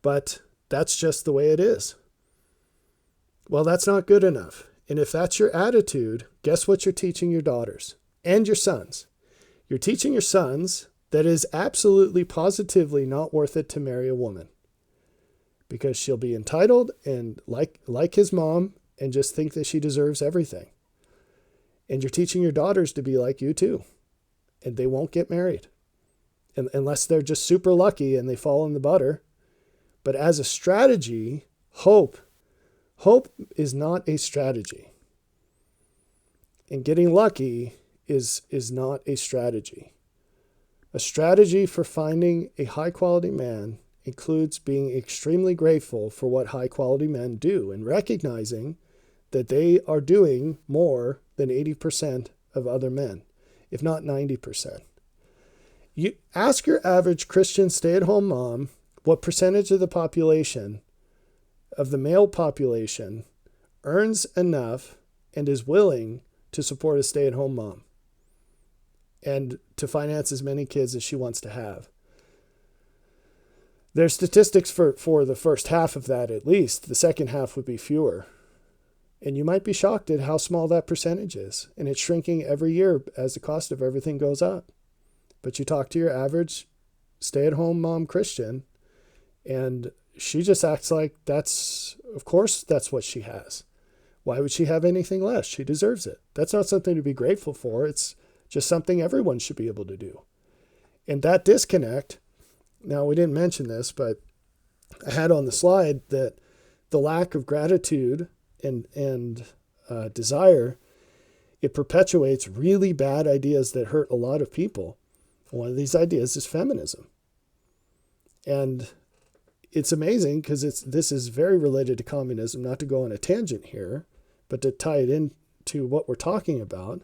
but that's just the way it is. Well, that's not good enough. And if that's your attitude, guess what you're teaching your daughters and your sons? You're teaching your sons that it is absolutely positively not worth it to marry a woman because she'll be entitled and like his mom and just think that she deserves everything. And you're teaching your daughters to be like you too. And they won't get married unless they're just super lucky and they fall in the butter. But as a strategy, hope is not a strategy. And getting lucky is not a strategy. A strategy for finding a high-quality man includes being extremely grateful for what high-quality men do and recognizing that they are doing more than 80% of other men, if not 90%. You ask your average Christian stay-at-home mom what percentage of the population, of the male population, earns enough and is willing to support a stay-at-home mom and to finance as many kids as she wants to have. There's statistics for the first half of that at least. The second half would be fewer. And you might be shocked at how small that percentage is. And it's shrinking every year as the cost of everything goes up. But you talk to your average stay-at-home mom Christian, and she just acts like of course that's what she has. Why would she have anything less? She deserves it. That's not something to be grateful for. It's just something everyone should be able to do. And that disconnect, now we didn't mention this, but I had on the slide that the lack of gratitude and desire, it perpetuates really bad ideas that hurt a lot of people. One of these ideas is feminism. And it's amazing because this is very related to communism, not to go on a tangent here, but to tie it into what we're talking about.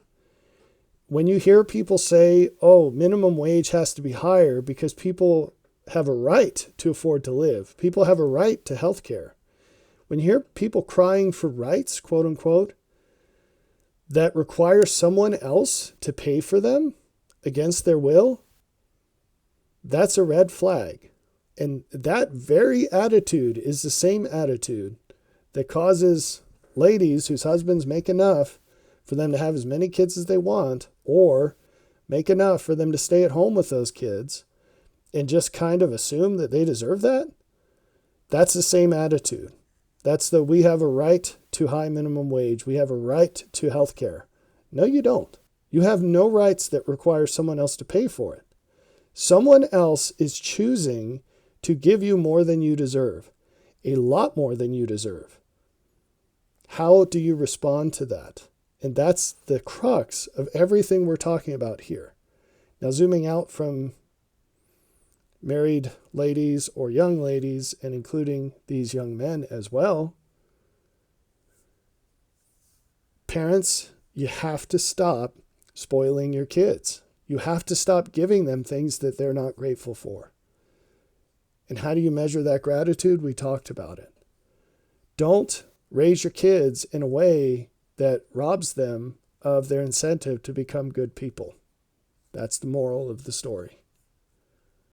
When you hear people say, oh, minimum wage has to be higher because people have a right to afford to live, people have a right to health care. when you hear people crying for rights, quote unquote, that require someone else to pay for them against their will, that's a red flag. And that very attitude is the same attitude that causes ladies whose husbands make enough for them to have as many kids as they want, or make enough for them to stay at home with those kids, and just kind of assume that they deserve that. That's the same attitude. That's the we have a right to high minimum wage. We have a right to health care. No, you don't. You have no rights that require someone else to pay for it. Someone else is choosing to give you more than you deserve, a lot more than you deserve. How do you respond to that? And that's the crux of everything we're talking about here. Now, zooming out from married ladies or young ladies, and including these young men as well, parents, you have to stop spoiling your kids. You have to stop giving them things that they're not grateful for. And how do you measure that gratitude? We talked about it. Don't raise your kids in a way that robs them of their incentive to become good people. That's the moral of the story.